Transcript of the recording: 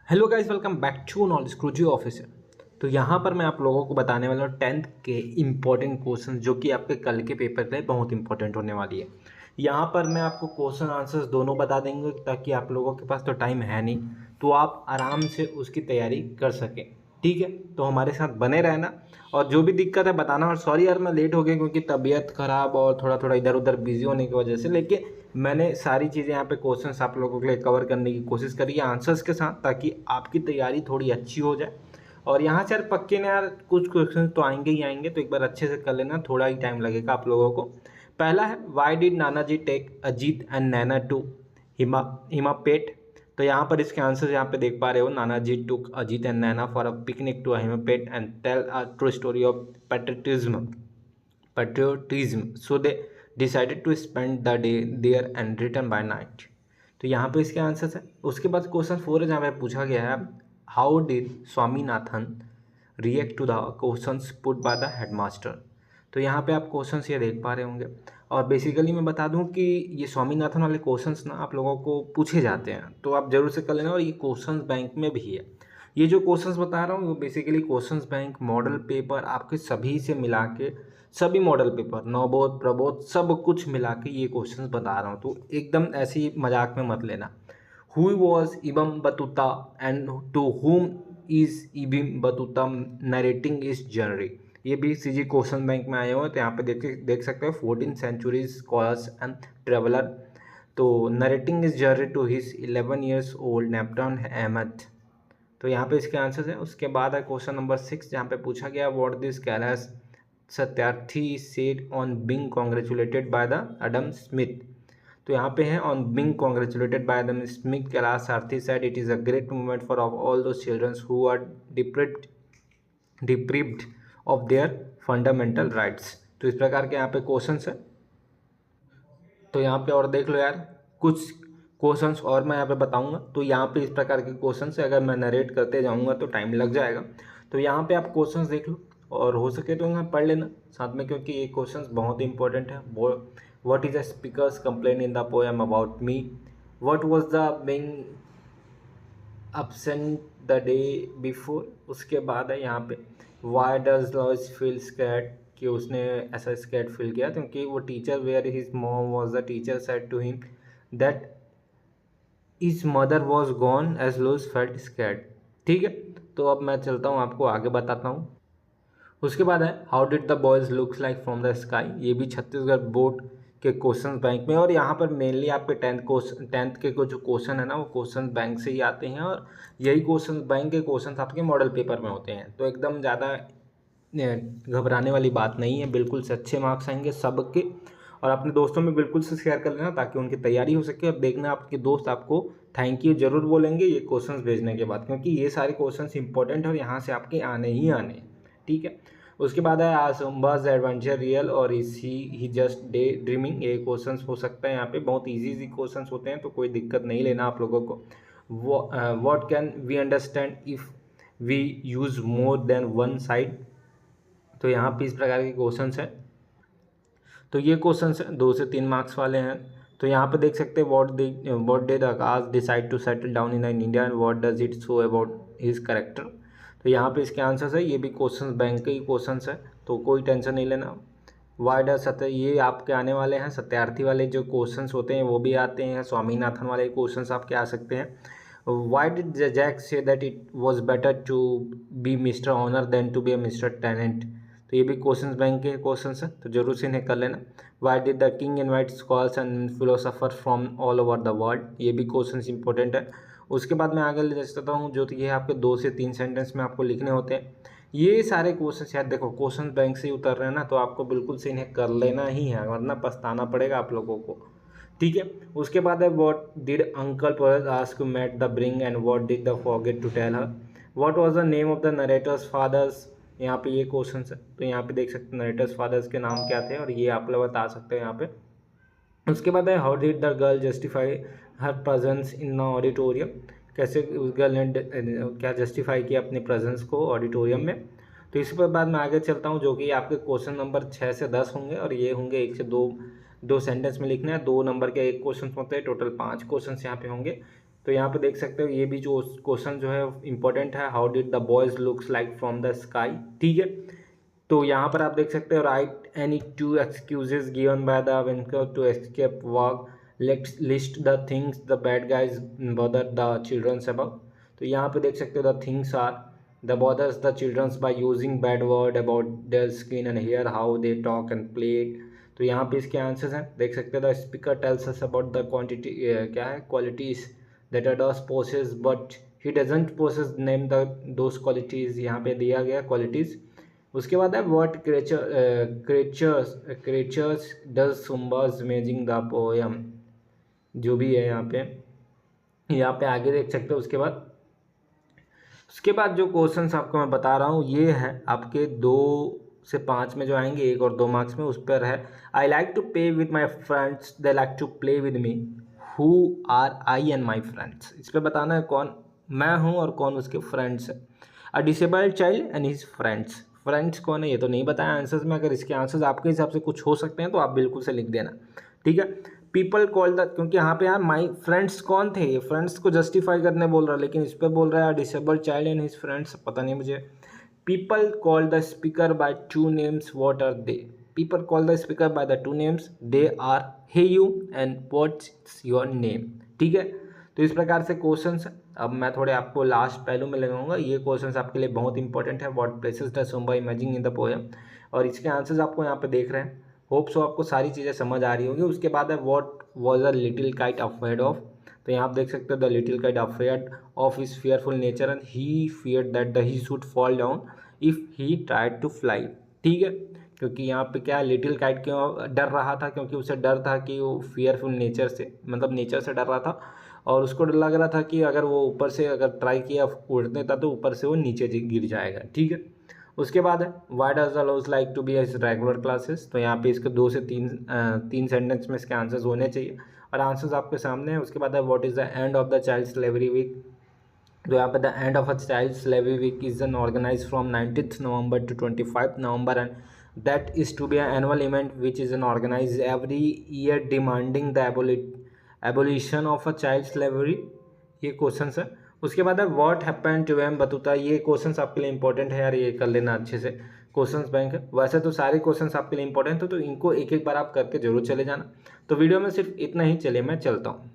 Hello guys, welcome back to knowledge क्रूजी officer. तो यहाँ पर मैं आप लोगों को बताने वाला हूँ 10th के इम्पोर्टेंट क्वेश्चन जो कि आपके कल के पेपर के लिए बहुत इंपॉर्टेंट होने वाली है। यहाँ पर मैं आपको क्वेश्चन आंसर्स दोनों बता देंगे ताकि आप लोगों के पास तो टाइम है नहीं, तो आप आराम से उसकी तैयारी कर सकें। ठीक है, तो हमारे साथ बने रहना और जो भी दिक्कत है बताना। और सॉरी यार, मैं लेट हो गया क्योंकि तबीयत ख़राब और थोड़ा थोड़ा इधर उधर बिजी होने की वजह से, लेकिन मैंने सारी चीज़ें यहाँ पे क्वेश्चंस आप लोगों के लिए कवर करने की कोशिश करी है आंसर्स के साथ, ताकि आपकी तैयारी थोड़ी अच्छी हो जाए। और यहाँ से यार पक्के ने यार कुछ क्वेश्चन तो आएंगे ही आएंगे, तो एक बार अच्छे से कर लेना, थोड़ा ही टाइम लगेगा आप लोगों को। पहला है, why did Nana ji take Ajit and Naina to Hima Himapet. तो यहाँ पर इसके आंसर यहाँ पे देख पा रहे हो, Nana ji took Ajit and Naina for a picnic to Himapet and tell a true story of patriotism, so they decided to spend the day there and return by night। तो यहाँ पे इसके आंसर्स है। उसके बाद क्वेश्चन 4 है जहाँ पे पूछा गया है, how did Swaminathan react to the questions put by the headmaster. तो यहाँ पे आप क्वेश्चंस ये देख पा रहे होंगे। और बेसिकली मैं बता दूं कि ये स्वामीनाथन वाले क्वेश्चंस ना आप लोगों को पूछे जाते हैं, तो आप जरूर से कर लेना। और ये क्वेश्चंस बैंक में भी है। ये जो क्वेश्चंस बता रहा हूँ वो basically questions bank model paper आपके सभी से मिला के, सभी मॉडल पेपर नवबोध प्रबोध सब कुछ मिला के ये क्वेश्चंस बता रहा हूँ, तो एकदम ऐसे ही मजाक में मत लेना। Who was Ibn Battuta and to whom is Ibn Battuta narrating his journey. ये भी सीजी क्वेश्चन बैंक में आए हुए हैं, तो यहाँ पे देख सकते हो 14 सेंचुरीज स्कॉलर्स एंड ट्रेवलर। तो narrating is journey to his 11 years old nephew Ahmed. तो यहाँ पे इसके आंसर्स हैं। उसके बाद है क्वेश्चन नंबर 6 जहाँ पे पूछा गया, what this Kailash Satyarthi said on being congratulated by the Adam Smith. तो यहाँ पे है, on being congratulated by Adam Smith Kailash Sarthi said it is a great movement for all those childrens who are deprived of their fundamental rights. तो इस प्रकार के यहाँ पे क्वेश्चन है। तो यहाँ पे और देख लो यार, कुछ क्वेश्चंस और मैं यहाँ पे बताऊंगा। तो यहाँ पे इस प्रकार के क्वेश्चन से अगर मैं नरेट करते जाऊंगा तो टाइम लग जाएगा। तो यहाँ पे आप क्वेश्चंस देख लो और हो सके तो यहाँ पढ़ लेना साथ में, क्योंकि ये क्वेश्चंस बहुत इंपॉर्टेंट है। What is a speaker's complain in the poem about me. What was the main absent the day before. उसके बाद है यहाँ पे, why does Lodge feel scared, कि उसने ऐसा स्कैर्ड फील किया क्योंकि वो teacher where his mom was the teacher said to him that is mother was gone as Lodge felt scared. ठीक है, तो अब मैं चलता हूँ आपको आगे बताता हूँ। उसके बाद है, how did the boys looks like from the sky. ये भी छत्तीसगढ़ बोर्ड के क्वेश्चन बैंक में, और यहाँ पर मेनली आपके टेंथ के जो क्वेश्चन है ना वो क्वेश्चन बैंक से ही आते हैं, और यही क्वेश्चन बैंक के क्वेश्चन आपके मॉडल पेपर में होते हैं। तो एकदम ज़्यादा घबराने वाली बात नहीं है, बिल्कुल से अच्छे मार्क्स आएंगे सबके। और अपने दोस्तों में बिल्कुल से शेयर कर लेना ताकि उनकी तैयारी हो सके। और देखना आपके दोस्त आपको थैंक यू जरूर बोलेंगे ये क्वेश्चंस भेजने के बाद, क्योंकि ये सारे क्वेश्चंस इंपॉर्टेंट है और यहाँ से आपके आने ही आने हैं। ठीक है, उसके बाद है, आसम्बाज एडवेंचर रियल और is he just day dreaming. ये क्वेश्चंस हो सकता है यहाँ पे, बहुत इजी क्वेश्चंस होते हैं, तो कोई दिक्कत नहीं लेना आप लोगों को। What can we understand if we use more than one side. तो यहाँ पे इस प्रकार के क्वेश्चंस हैं। तो ये क्वेश्चंस 2 से 3 मार्क्स वाले हैं। तो यहाँ पे देख सकते हैं, what did Akash decide to settle down in India and what does it show about his character. तो यहाँ पे इसके आंसर्स है। ये भी क्वेश्चंस बैंक के ही क्वेश्चंस है, तो कोई टेंशन नहीं लेना। वाई डज सत्य, ये आपके आने वाले हैं। सत्यार्थी वाले जो क्वेश्चंस होते हैं वो भी आते हैं। स्वामीनाथन वाले क्वेश्चंस आपके आ सकते हैं। Why did Jack say that it was better to be mister honour than to be a mister tenant. तो ये भी क्वेश्चंस बैंक के क्वेश्चंस हैं, तो जरूर से इन्हें कर लेना। Why did the king invite scholars and philosopher from all over the world. ये भी क्वेश्चंस इंपॉर्टेंट है। उसके बाद मैं आगे ले चलता हूँ, जो ये आपके 2 से 3 सेंटेंस में आपको लिखने होते हैं। ये सारे क्वेश्चन शायद देखो क्वेश्चन बैंक से ही उतर रहे हैं ना, तो आपको बिल्कुल से इन्हें कर लेना ही है, वरना पछताना पड़ेगा आप लोगों को। ठीक है, उसके बाद है, what did uncle Porus ask mate the bring and what did the forget to tell her. What was the name of the narrator's father's. यहाँ पे ये क्वेश्चन है, तो यहाँ पे देख सकते हैं नरेटर्स फादर्स के नाम क्या थे, और ये आप लोग बता सकते हो यहाँ पे। उसके बाद है, how did the girl justify her presence in the auditorium. कैसे उस गर्ल ने क्या जस्टिफाई किया अपने प्रेजेंस को ऑडिटोरियम में। तो इसी पर बाद मैं आगे चलता हूँ, जो कि आपके क्वेश्चन नंबर 6 से 10 होंगे, और ये होंगे 1 से 2 सेंटेंस में लिखना है। 2 नंबर के एक क्वेश्चन होते हैं, टोटल 5 क्वेश्चन यहाँ पे होंगे। तो यहाँ पे देख सकते हो ये भी जो क्वेश्चन जो है इंपॉर्टेंट है, how did the boys looks like from the sky, ठीक है। तो यहाँ पर आप देख सकते हो write any two excuses given by the winker to escape work, let's list the things the bad guys bother the childrens about. तो यहाँ पे देख सकते हो the things are the bothers the childrens by using bad word about their skin and hair, how they talk and play. तो यहाँ पे इसके आंसर्स हैं, देख सकते हो the speaker tells us about the quantity क्या है qualities that others possess but he doesn't possess name the those qualities, यहाँ पे दिया गया क्वालिटीज़। उसके बाद है व्हाट क्रेचर्स डज सुम्बाज इमेजिंग द पोएम, जो भी है यहाँ पे आगे देख सकते हो। उसके बाद जो क्वेश्चंस आपको मैं बता रहा हूँ ये है आपके 2 से 5 में जो आएंगे, 1 और 2 मार्क्स में। उस पर है I like to play with my friends, they like to play with me, who are I and my friends. इस पर बताना है कौन मैं हूँ और कौन उसके फ्रेंड्स है। अ disabled child and his friends, friends कौन है ये तो नहीं बताया आंसर्स में। अगर इसके आंसर्स आपके हिसाब से कुछ हो सकते हैं तो आप बिल्कुल से लिख देना, ठीक है। पीपल कॉल द, क्योंकि यहाँ पे यार माई फ्रेंड्स कौन थे, ये फ्रेंड्स को जस्टिफाई करने बोल रहा है, लेकिन इस पर बोल रहा है disabled child and his friends, पता नहीं मुझे। People call the speaker by 2 names, what are they. People call the speaker by the 2 names, they are hey you and what's your name, ठीक है। तो इस प्रकार से क्वेश्चंस, अब मैं थोड़े आपको लास्ट पहलू में लगाऊंगा। ये क्वेश्चंस आपके लिए बहुत इंपॉर्टेंट है, what places the zumba imaging in the poem, और इसके आंसर्स आपको यहाँ पे देख रहे हैं। होप सो आपको सारी चीज़ें समझ आ रही होंगी। उसके बाद है what was a little kite afraid of. तो यहाँ आप देख सकते हो the little kite afraid of his fearful nature and he feared that the he should fall down if he tried to fly, ठीक है। क्योंकि यहाँ पे क्या लिटिल काइट क्यों डर रहा था, क्योंकि उसे डर था कि वो फियरफुल नेचर से, मतलब नेचर से डर रहा था, और उसको लग रहा था कि अगर वो ऊपर से अगर ट्राई किया उड़ने का तो ऊपर से वो नीचे गिर जाएगा, ठीक है। उसके बाद है why does the laws like to be as regular classes. तो यहाँ पे इसके 2 से 3 सेंटेंस में इसके आंसर्स होने चाहिए, और आंसर्स आपके सामने हैं। उसके बाद है what is the end of the child slavery week. तो यहाँ पे the end of a child slavery week is an organize from 19th November to 25th November, and that is to be an annual event which is an organized every year demanding the abolition of a child slavery। ये question है। उसके बाद है what happen to एम Battuta. ये questions आपके लिए important है यार, ये कर लेना अच्छे से, क्वेश्चंस बैंक है। वैसे तो सारे क्वेश्चंस आपके लिए इंपॉर्टेंट हो, तो इनको एक एक बार आप करके जरूर चले जाना। तो वीडियो में सिर्फ इतना ही, चलिए मैं चलता हूँ।